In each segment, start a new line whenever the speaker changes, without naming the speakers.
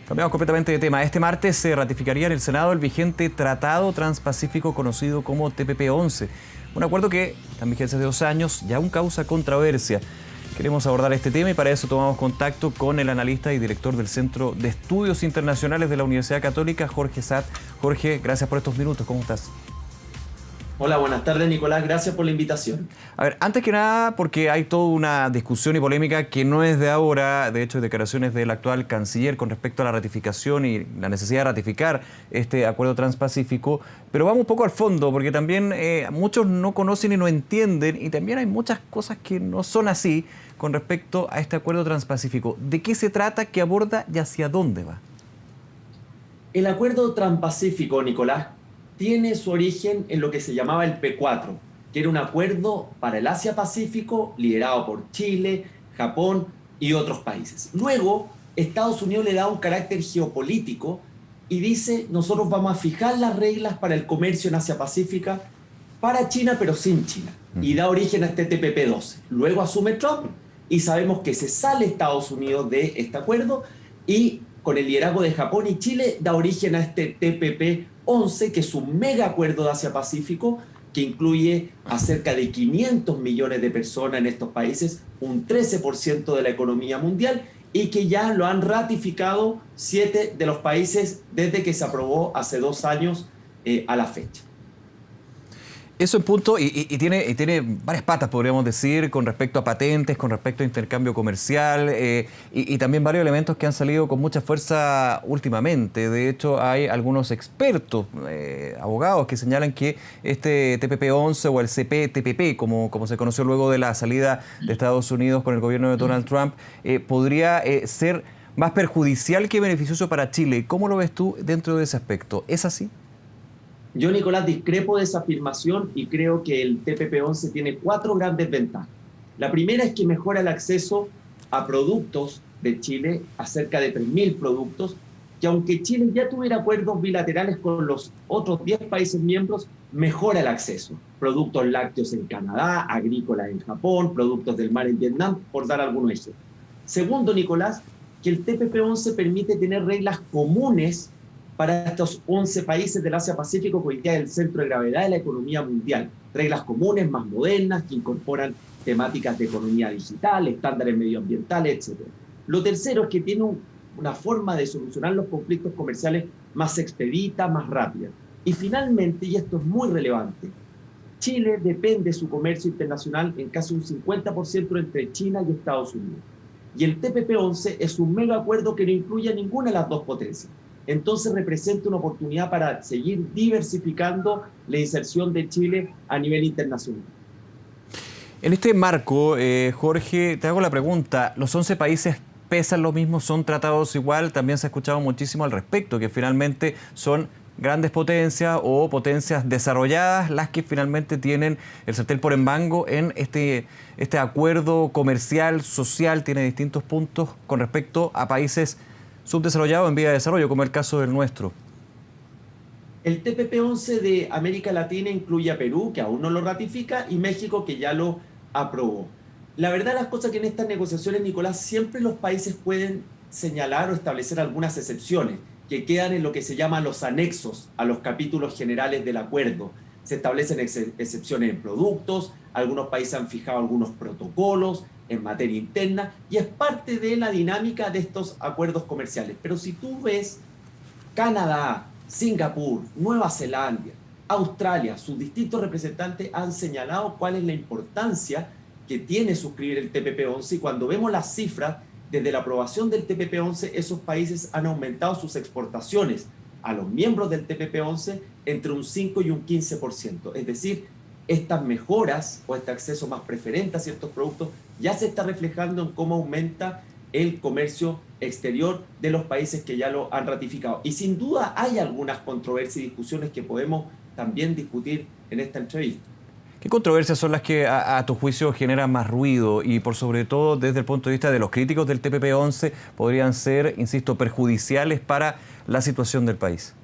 Cambiamos completamente de tema. Este martes se ratificaría en el Senado el vigente Tratado Transpacífico conocido como TPP-11. Un acuerdo que está en vigencia de 2 años y aún causa controversia. Queremos abordar este tema y para eso tomamos contacto con el analista y director del Centro de Estudios Internacionales de la Universidad Católica, Jorge Saad. Jorge, gracias por estos minutos. ¿Cómo estás?
Hola, buenas tardes, Nicolás. Gracias por la invitación.
A ver, antes que nada, porque hay toda una discusión y polémica que no es de ahora, de hecho, declaraciones del actual canciller con respecto a la ratificación y la necesidad de ratificar este acuerdo transpacífico, pero vamos un poco al fondo, porque también muchos no conocen y no entienden, y también hay muchas cosas que no son así con respecto a este acuerdo transpacífico. ¿De qué se trata, qué aborda y hacia dónde va?
El acuerdo transpacífico, Nicolás, tiene su origen en lo que se llamaba el P4, que era un acuerdo para el Asia-Pacífico liderado por Chile, Japón y otros países. Luego, Estados Unidos le da un carácter geopolítico y dice, nosotros vamos a fijar las reglas para el comercio en Asia-Pacífica para China, pero sin China. Y da origen a este TPP-12. Luego asume Trump y sabemos que se sale Estados Unidos de este acuerdo y con el liderazgo de Japón y Chile da origen a este TPP-11, que es un mega acuerdo de Asia-Pacífico que incluye a cerca de 500 millones de personas en estos países, un 13% de la economía mundial, y que ya lo han ratificado 7 de los países desde que se aprobó hace 2 años a la fecha.
Eso en punto, y tiene varias patas, podríamos decir, con respecto a patentes, con respecto a intercambio comercial, y también varios elementos que han salido con mucha fuerza últimamente. De hecho, hay algunos expertos, abogados, que señalan que este TPP-11 o el CPTPP, como se conoció luego de la salida de Estados Unidos con el gobierno de Donald Trump, podría ser más perjudicial que beneficioso para Chile. ¿Cómo lo ves tú dentro de ese aspecto? ¿Es así?
Yo, Nicolás, discrepo de esa afirmación y creo que el TPP-11 tiene 4 grandes ventajas. La primera es que mejora el acceso a productos de Chile, a cerca de 3.000 productos, que aunque Chile ya tuviera acuerdos bilaterales con los otros 10 países miembros, mejora el acceso. Productos lácteos en Canadá, agrícolas en Japón, productos del mar en Vietnam, por dar algunos ejemplos. Segundo, Nicolás, que el TPP-11 permite tener reglas comunes para estos 11 países del Asia-Pacífico, que hoy día es el centro de gravedad de la economía mundial. Reglas comunes, más modernas, que incorporan temáticas de economía digital, estándares medioambientales, etc. Lo tercero es que tiene una forma de solucionar los conflictos comerciales más expedita, más rápida. Y finalmente, y esto es muy relevante, Chile depende de su comercio internacional en casi un 50% entre China y Estados Unidos. Y el TPP-11 es un mega acuerdo que no incluye a ninguna de las dos potencias. Entonces representa una oportunidad para seguir diversificando la inserción de Chile a nivel internacional.
En este marco, Jorge, te hago la pregunta, ¿los 11 países pesan lo mismo, son tratados igual? También se ha escuchado muchísimo al respecto, que finalmente son grandes potencias o potencias desarrolladas las que finalmente tienen el sartén por el mango en este acuerdo comercial, social, tiene distintos puntos con respecto a países subdesarrollado en vía de desarrollo, como el caso del nuestro.
El TPP-11 de América Latina incluye a Perú, que aún no lo ratifica, y México, que ya lo aprobó. La verdad, las cosas que en estas negociaciones, Nicolás, siempre los países pueden señalar o establecer algunas excepciones que quedan en lo que se llama los anexos a los capítulos generales del acuerdo. Se establecen excepciones en productos, algunos países han fijado algunos protocolos en materia interna y es parte de la dinámica de estos acuerdos comerciales. Pero si tú ves Canadá, Singapur, Nueva Zelanda, Australia, sus distintos representantes han señalado cuál es la importancia que tiene suscribir el TPP-11 y cuando vemos las cifras, desde la aprobación del TPP-11, esos países han aumentado sus exportaciones a los miembros del TPP-11 entre un 5 y un 15%. Es decir, estas mejoras o este acceso más preferente a ciertos productos ya se está reflejando en cómo aumenta el comercio exterior de los países que ya lo han ratificado. Y sin duda hay algunas controversias y discusiones que podemos también discutir en esta entrevista.
¿Qué controversias son las que a tu juicio generan más ruido y por sobre todo desde el punto de vista de los críticos del TPP-11 podrían ser, insisto, perjudiciales para la situación del país?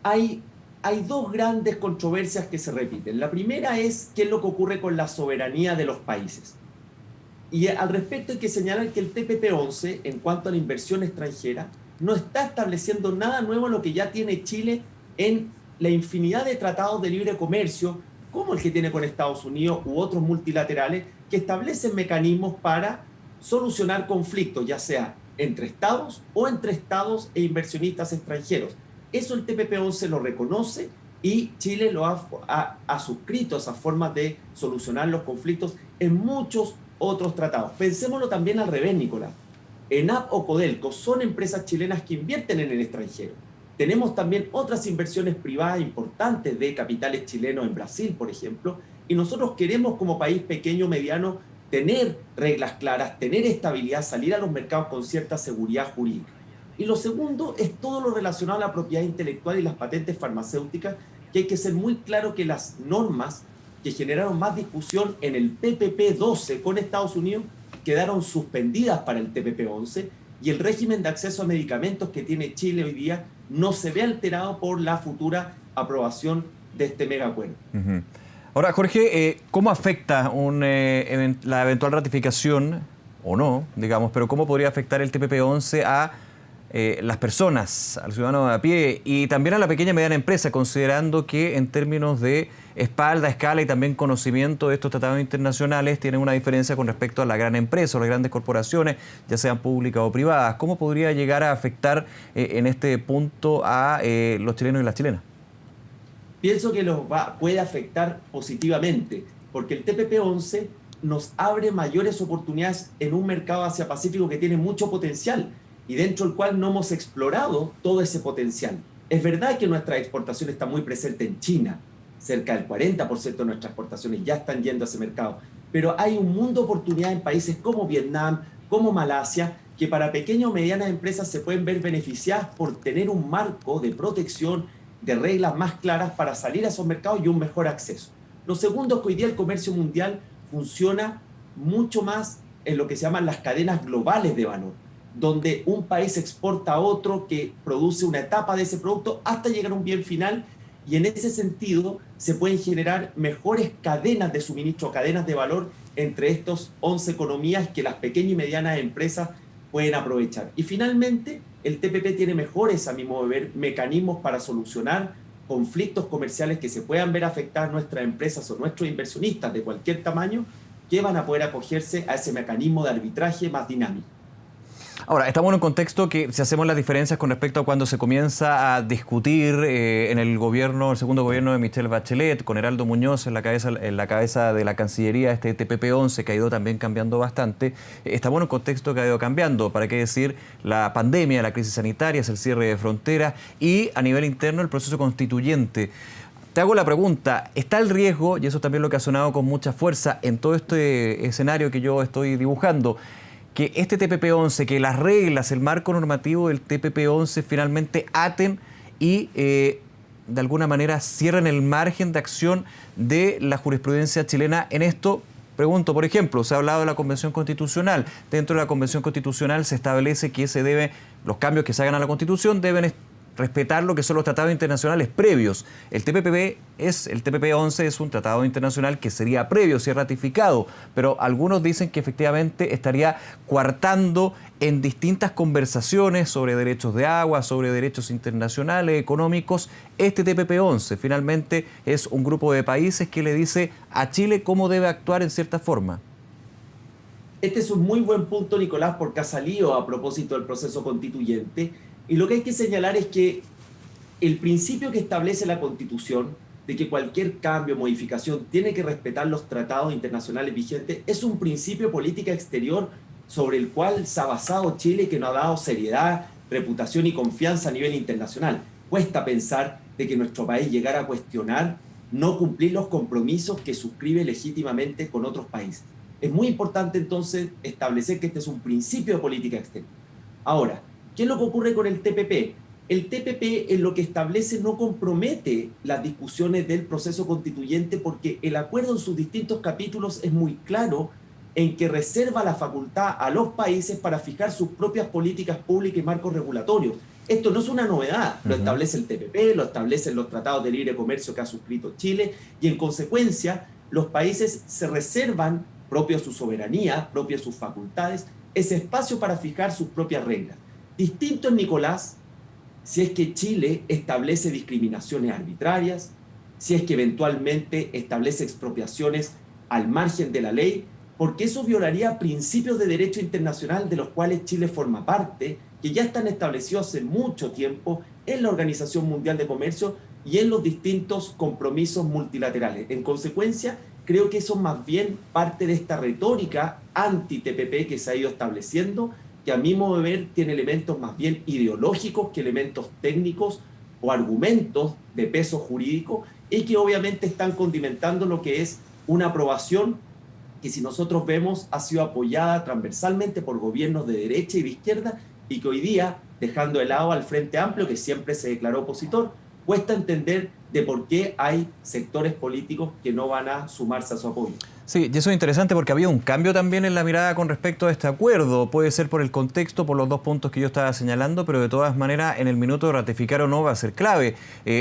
Hay 2 grandes controversias que se repiten. La primera es qué es lo que ocurre con la soberanía de los países. Y al respecto hay que señalar que el TPP-11, en cuanto a la inversión extranjera, no está estableciendo nada nuevo en lo que ya tiene Chile en la infinidad de tratados de libre comercio, como el que tiene con Estados Unidos u otros multilaterales, que establecen mecanismos para solucionar conflictos, ya sea entre estados o entre estados e inversionistas extranjeros. Eso el TPP-11 lo reconoce y Chile lo ha suscrito esas formas de solucionar los conflictos en muchos otros tratados. Pensémoslo también al revés, Nicolás. ENAP o Codelco son empresas chilenas que invierten en el extranjero. Tenemos también otras inversiones privadas importantes de capitales chilenos en Brasil, por ejemplo, y nosotros queremos como país pequeño, mediano, tener reglas claras, tener estabilidad, salir a los mercados con cierta seguridad jurídica. Y lo segundo es todo lo relacionado a la propiedad intelectual y las patentes farmacéuticas, que hay que ser muy claro que las normas que generaron más discusión en el TPP-12 con Estados Unidos quedaron suspendidas para el TPP-11 y el régimen de acceso a medicamentos que tiene Chile hoy día no se ve alterado por la futura aprobación de este megacuerdo.
Uh-huh. Ahora, Jorge, ¿cómo afecta la eventual ratificación, o no, digamos, pero cómo podría afectar el TPP-11 a las personas, al ciudadano de a pie y también a la pequeña y mediana empresa, considerando que en términos de espalda, escala y también conocimiento de estos tratados internacionales tienen una diferencia con respecto a la gran empresa o las grandes corporaciones, ya sean públicas o privadas? ¿Cómo podría llegar a afectar en este punto a los chilenos y las chilenas?
Pienso que puede afectar positivamente, porque el TPP-11 nos abre mayores oportunidades en un mercado Asia-Pacífico que tiene mucho potencial y dentro del cual no hemos explorado todo ese potencial. Es verdad que nuestra exportación está muy presente en China, cerca del 40% de nuestras exportaciones ya están yendo a ese mercado, pero hay un mundo de oportunidades en países como Vietnam, como Malasia, que para pequeñas o medianas empresas se pueden ver beneficiadas por tener un marco de protección, de reglas más claras para salir a esos mercados y un mejor acceso. Lo segundo es que hoy día el comercio mundial funciona mucho más en lo que se llaman las cadenas globales de valor, donde un país exporta a otro que produce una etapa de ese producto hasta llegar a un bien final, y en ese sentido se pueden generar mejores cadenas de suministro, cadenas de valor entre estos 11 economías que las pequeñas y medianas empresas pueden aprovechar. Y finalmente, el TPP tiene mejores, a mi modo de ver, mecanismos para solucionar conflictos comerciales que se puedan ver afectar nuestras empresas o nuestros inversionistas de cualquier tamaño, que van a poder acogerse a ese mecanismo de arbitraje más dinámico.
Ahora, estamos en un contexto que, si hacemos las diferencias con respecto a cuando se comienza a discutir en el segundo gobierno de Michelle Bachelet, con Heraldo Muñoz en la cabeza de la Cancillería, este TPP-11 que ha ido también cambiando bastante, estamos en un contexto que ha ido cambiando, para qué decir, la pandemia, la crisis sanitaria, el cierre de fronteras y a nivel interno el proceso constituyente. Te hago la pregunta, ¿está el riesgo, y eso también lo que ha sonado con mucha fuerza en todo este escenario que yo estoy dibujando, que este TPP-11, que las reglas, el marco normativo del TPP-11 finalmente aten y de alguna manera cierren el margen de acción de la jurisprudencia chilena en esto? Pregunto, por ejemplo, se ha hablado de la Convención Constitucional. Dentro de la Convención Constitucional se establece que los cambios que se hagan a la Constitución deben respetar lo que son los tratados internacionales previos. El TPP-11 es un tratado internacional que sería previo, si es ratificado, pero algunos dicen que efectivamente estaría coartando en distintas conversaciones sobre derechos de agua, sobre derechos internacionales, económicos. Este TPP-11 finalmente es un grupo de países que le dice a Chile cómo debe actuar en cierta forma.
Este es un muy buen punto, Nicolás, porque ha salido a propósito del proceso constituyente. Y lo que hay que señalar es que el principio que establece la Constitución de que cualquier cambio o modificación tiene que respetar los tratados internacionales vigentes es un principio de política exterior sobre el cual se ha basado Chile, que nos ha dado seriedad, reputación y confianza a nivel internacional. Cuesta pensar de que nuestro país llegara a cuestionar no cumplir los compromisos que suscribe legítimamente con otros países. Es muy importante entonces establecer que este es un principio de política exterior. Ahora, ¿qué es lo que ocurre con el TPP? El TPP en lo que establece no compromete las discusiones del proceso constituyente, porque el acuerdo en sus distintos capítulos es muy claro en que reserva la facultad a los países para fijar sus propias políticas públicas y marcos regulatorios. Esto no es una novedad, lo establece el TPP, lo establecen los tratados de libre comercio que ha suscrito Chile, y en consecuencia los países se reservan, propio a su soberanía, propio a sus facultades, ese espacio para fijar sus propias reglas. Distinto es, Nicolás, si es que Chile establece discriminaciones arbitrarias, si es que eventualmente establece expropiaciones al margen de la ley, porque eso violaría principios de derecho internacional de los cuales Chile forma parte, que ya están establecidos hace mucho tiempo en la Organización Mundial de Comercio y en los distintos compromisos multilaterales. En consecuencia, creo que eso es más bien parte de esta retórica anti-TPP que se ha ido estableciendo, que a mi modo de ver tiene elementos más bien ideológicos que elementos técnicos o argumentos de peso jurídico, y que obviamente están condimentando lo que es una aprobación que, si nosotros vemos, ha sido apoyada transversalmente por gobiernos de derecha y de izquierda, y que hoy día, dejando de lado al Frente Amplio, que siempre se declaró opositor, cuesta entender de por qué hay sectores políticos que no van a sumarse a su apoyo.
Sí, y eso es interesante porque había un cambio también en la mirada con respecto a este acuerdo. Puede ser por el contexto, por los dos puntos que yo estaba señalando, pero de todas maneras en el minuto de ratificar o no va a ser clave.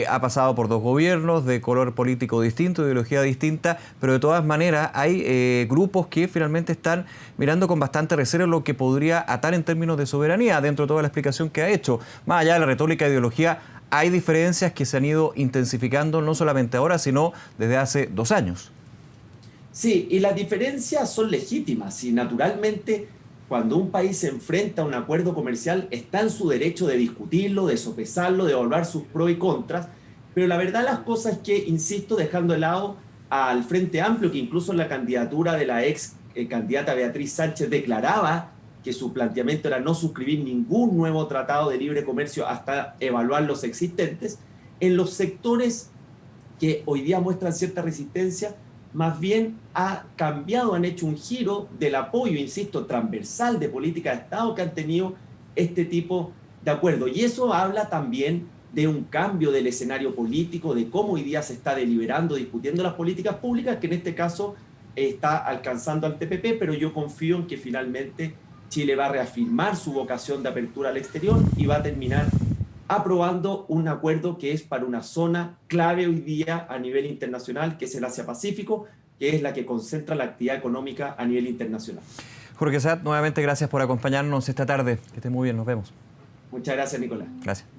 Ha pasado por dos gobiernos de color político distinto, ideología distinta, pero de todas maneras hay grupos que finalmente están mirando con bastante reserva lo que podría atar en términos de soberanía dentro de toda la explicación que ha hecho. Más allá de la retórica e ideología, hay diferencias que se han ido intensificando no solamente ahora, sino desde hace 2 años.
Sí, y las diferencias son legítimas y naturalmente cuando un país se enfrenta a un acuerdo comercial está en su derecho de discutirlo, de sopesarlo, de evaluar sus pros y contras, pero la verdad las cosas es que, insisto, dejando de lado al Frente Amplio, que incluso en la candidatura de la ex candidata Beatriz Sánchez declaraba que su planteamiento era no suscribir ningún nuevo tratado de libre comercio hasta evaluar los existentes, en los sectores que hoy día muestran cierta resistencia, más bien ha cambiado, han hecho un giro del apoyo, insisto, transversal de política de Estado que han tenido este tipo de acuerdo. Y eso habla también de un cambio del escenario político, de cómo hoy día se está deliberando, discutiendo las políticas públicas, que en este caso está alcanzando al TPP, pero yo confío en que finalmente Chile va a reafirmar su vocación de apertura al exterior y va a terminar aprobando un acuerdo que es para una zona clave hoy día a nivel internacional, que es el Asia-Pacífico, que es la que concentra la actividad económica a nivel internacional.
Jorge Saad, nuevamente gracias por acompañarnos esta tarde. Que esté muy bien, nos vemos.
Muchas gracias, Nicolás.
Gracias.